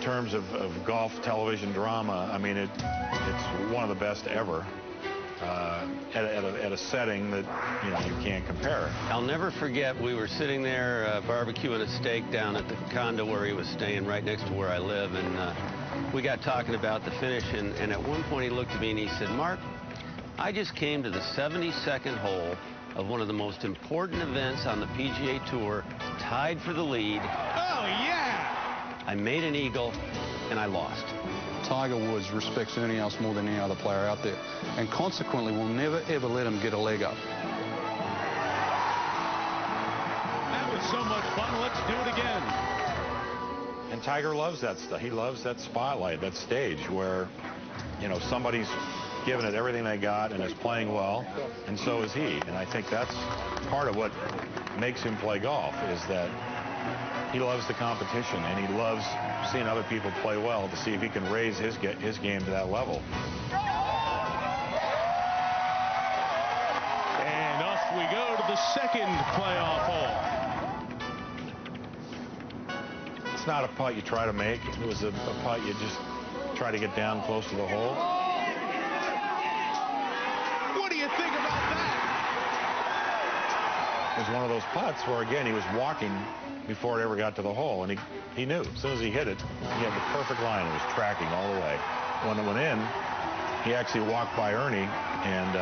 terms of golf television drama, I mean, it's one of the best ever. At a setting that, you know, you can't compare. I'll never forget, we were sitting there barbecuing a steak down at the condo where he was staying, right next to where I live, and we got talking about the finish, and at one point he looked at me and he said, "Mark, I just came to the 72nd hole of one of the most important events on the PGA Tour, tied for the lead. Oh, yeah! I made an eagle, and I lost." Tiger Woods respects anything else more than any other player out there, and consequently will never, ever let him get a leg up. That was so much fun. Let's do it again. And Tiger loves that stuff. He loves that spotlight, that stage where, you know, somebody's giving it everything they got and is playing well, and so is he. And I think that's part of what makes him play golf, is that he loves the competition, and he loves seeing other people play well to see if he can raise his game to that level. And off we go to the second playoff hole. It's not a putt you try to make. It was a putt you just try to get down close to the hole. What do you think about that? It was one of those putts where, again, he was walking before it ever got to the hole, and he knew. As soon as he hit it, he had the perfect line. It was tracking all the way. When it went in, he actually walked by Ernie, and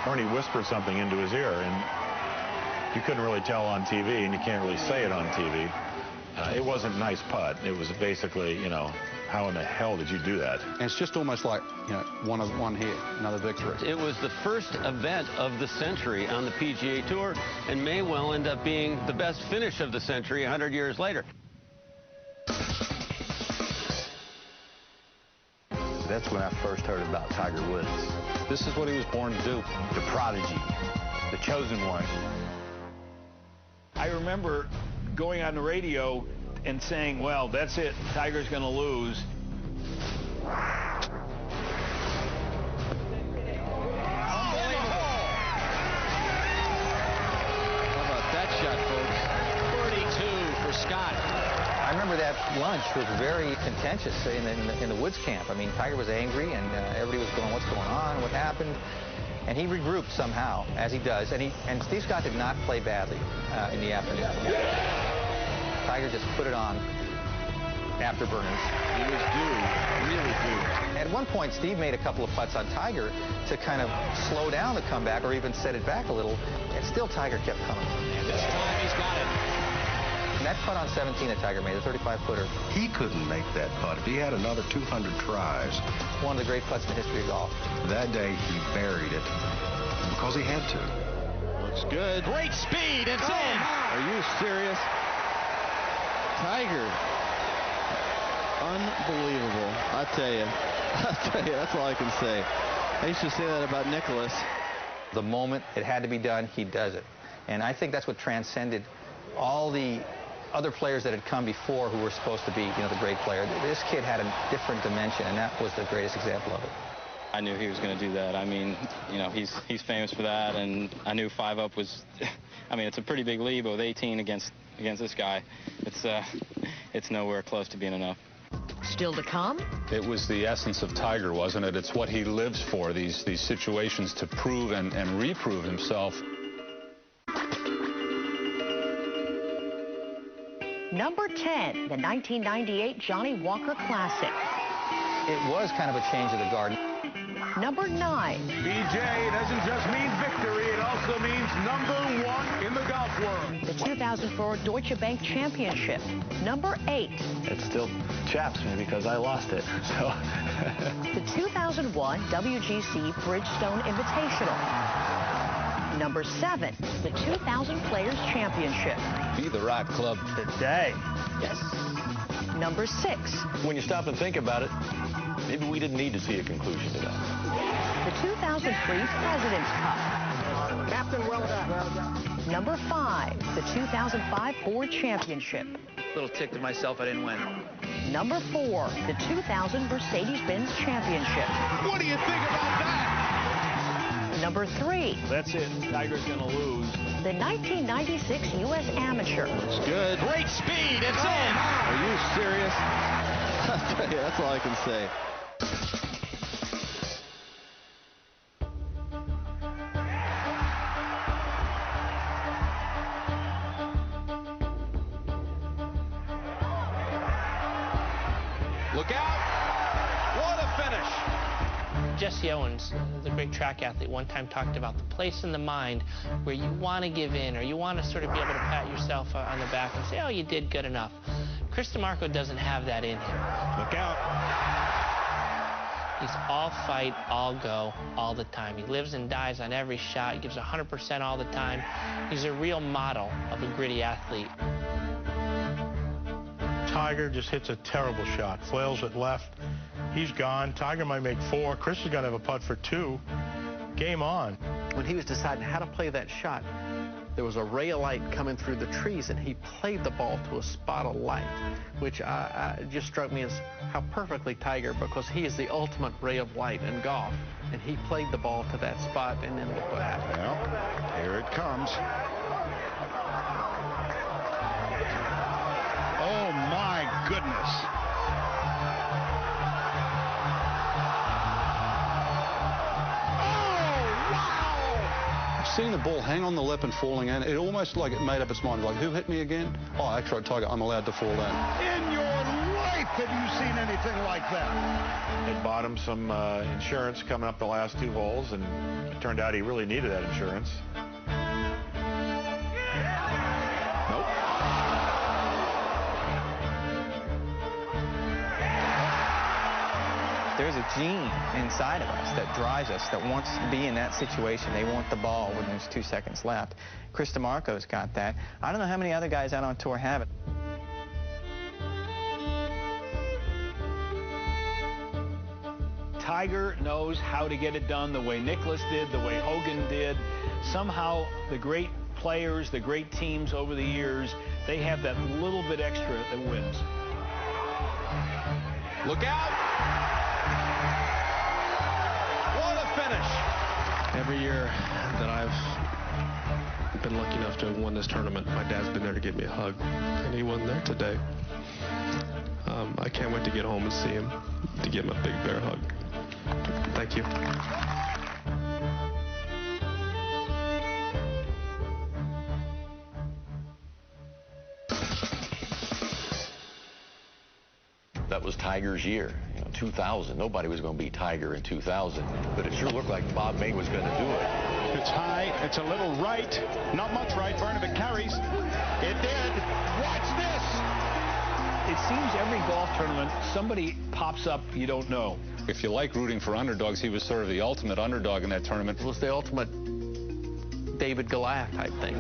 Ernie whispered something into his ear, and you couldn't really tell on TV, and you can't really say it on TV. It wasn't a nice putt. It was basically, you know, how in the hell did you do that? And it's just almost like, you know, one hit, another victory. It was the first event of the century on the PGA Tour, and may well end up being the best finish of the century 100 years later. That's when I first heard about Tiger Woods. This is what he was born to do. The prodigy, the chosen one. I remember going on the radio and saying, well, that's it, Tiger's going to lose. Unbelievable. How about that shot, folks? 32 for Scott. I remember that lunch was very contentious in the Woods camp. I mean, Tiger was angry, and everybody was going, what's going on, what happened? And he regrouped somehow, as he does. And Steve Scott did not play badly in the afternoon. Tiger just put it on afterburners. He was due, really due. At one point, Steve made a couple of putts on Tiger to kind of slow down the comeback or even set it back a little, and still Tiger kept coming. And this time he's got it. And that putt on 17 that Tiger made, the 35-footer. He couldn't make that putt. If he had another 200 tries. One of the great putts in the history of golf. That day, he buried it because he had to. Looks good. Great speed. It's in. Are you serious? Tiger. Unbelievable. I tell you, that's all I can say. I used to say that about Nicholas. The moment it had to be done, he does it. And I think that's what transcended all the other players that had come before who were supposed to be, you know, the great player. This kid had a different dimension, and that was the greatest example of it. I knew he was going to do that. I mean, you know, he's famous for that, and I knew 5 up was, I mean, it's a pretty big lead, but with 18 against this guy, it's nowhere close to being enough. Still to come? It was the essence of Tiger, wasn't it? It's what he lives for, these situations to prove and reprove himself. Number 10, the 1998 Johnny Walker Classic. It was kind of a change of the guard. Number 9. BJ doesn't just mean victory, it also means number 1 in the golf world. The 2004 Deutsche Bank Championship. Number 8. It still chaps me because I lost it. So. The 2001 WGC Bridgestone Invitational. Number 7, the 2000 Players Championship. Be the right club today. Yes. Number 6. When you stop and think about it, maybe we didn't need to see a conclusion to that. The 2003 President's Cup. Captain, well done. Number 5, the 2005 Ford Championship. Little tick to myself I didn't win. Number 4, the 2000 Mercedes-Benz Championship. What do you think about that? Number 3, That's it, Tiger's going to lose. the 1996 U.S. Amateur. Looks good. Great speed. It's in. Are you serious? I'll tell you, that's all I can say. Look out! What a finish! Jesse Owens, the great track athlete, one time talked about the place in the mind where you want to give in or you want to sort of be able to pat yourself on the back and say, oh, you did good enough. Chris DeMarco doesn't have that in him. Look out. He's all fight, all go, all the time. He lives and dies on every shot. He gives 100% all the time. He's a real model of a gritty athlete. Tiger just hits a terrible shot, flails it left. He's gone. Tiger might make 4. Chris is going to have a putt for 2. Game on. When he was deciding how to play that shot, there was a ray of light coming through the trees, and he played the ball to a spot of light, which just struck me as how perfectly Tiger, because he is the ultimate ray of light in golf, and he played the ball to that spot, and then look what happened. Well, here it comes. Oh, my goodness. Seeing the ball hang on the lip and falling in, it almost like it made up its mind, like, who hit me again? Oh, that's right, Tiger, I'm allowed to fall in. In your life, have you seen anything like that? They bought him some insurance coming up the last 2 holes, and it turned out he really needed that insurance. There's a gene inside of us that drives us, that wants to be in that situation. They want the ball when there's 2 seconds left. Chris DeMarco's got that. I don't know how many other guys out on tour have it. Tiger knows how to get it done the way Nicklaus did, the way Hogan did. Somehow the great players, the great teams over the years, they have that little bit extra that wins. Look out! What a finish! Every year that I've been lucky enough to have won this tournament, my dad's been there to give me a hug, and he wasn't there today. I can't wait to get home and see him, to give him a big bear hug. Thank you. That was Tiger's year, 2000. Nobody was going to beat Tiger in 2000, but it sure looked like Bob May was going to do it. It's high. It's a little right. Not much right, Vernon, but carries. It did. Watch this. It seems every golf tournament, somebody pops up you don't know. If you like rooting for underdogs, he was sort of the ultimate underdog in that tournament. It was the ultimate David Goliath type thing.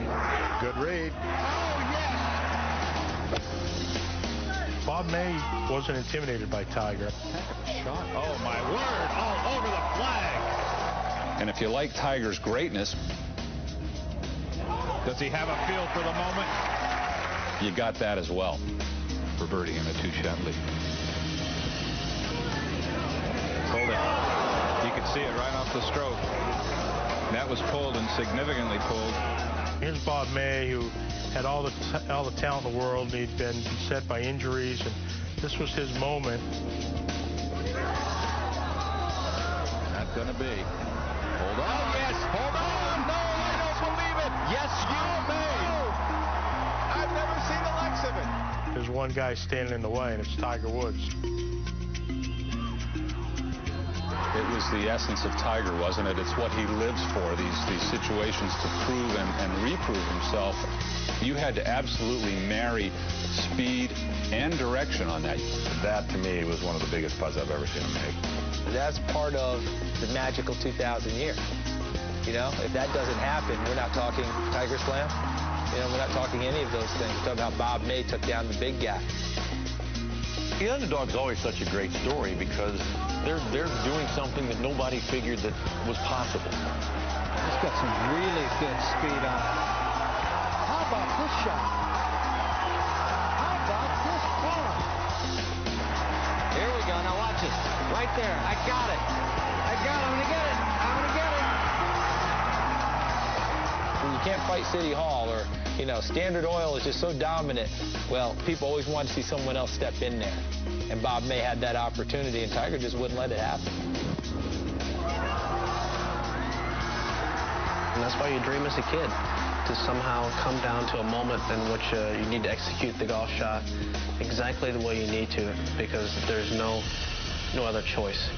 Good read. Bob May wasn't intimidated by Tiger. Shot. Oh, my word. All over the flag. And if you like Tiger's greatness, does he have a feel for the moment? You got that as well. For birdie in a 2-shot lead. Pulled it. You could see it right off the stroke. That was pulled and significantly pulled. Here's Bob May, who had all the talent in the world. He'd been beset by injuries, and this was his moment. Not going to be. Hold on. Oh, yes. Hold on. No, I don't believe it. Yes, you may. I've never seen the likes of it. There's one guy standing in the way, and it's Tiger Woods. It was the essence of Tiger, wasn't it? It's what he lives for, these situations to prove and reprove himself. You had to absolutely marry speed and direction on that. That, to me, was one of the biggest putts I've ever seen him make. That's part of the magical 2000 year. You know, if that doesn't happen, we're not talking Tiger Slam. You know, we're not talking any of those things. We're talking about Bob May took down the big guy. The underdog's always such a great story because they're doing something that nobody figured that was possible. He's got some really good speed on it. How about this shot? How about this ball? Here we go. Now watch it. Right there. I got it. I got it. I'm going to get it. I'm going to get it. When you can't fight City Hall or You know, Standard Oil is just so dominant. Well, people always want to see someone else step in there. And Bob May had that opportunity, and Tiger just wouldn't let it happen. And that's why you dream as a kid, to somehow come down to a moment in which you need to execute the golf shot exactly the way you need to, because there's no other choice.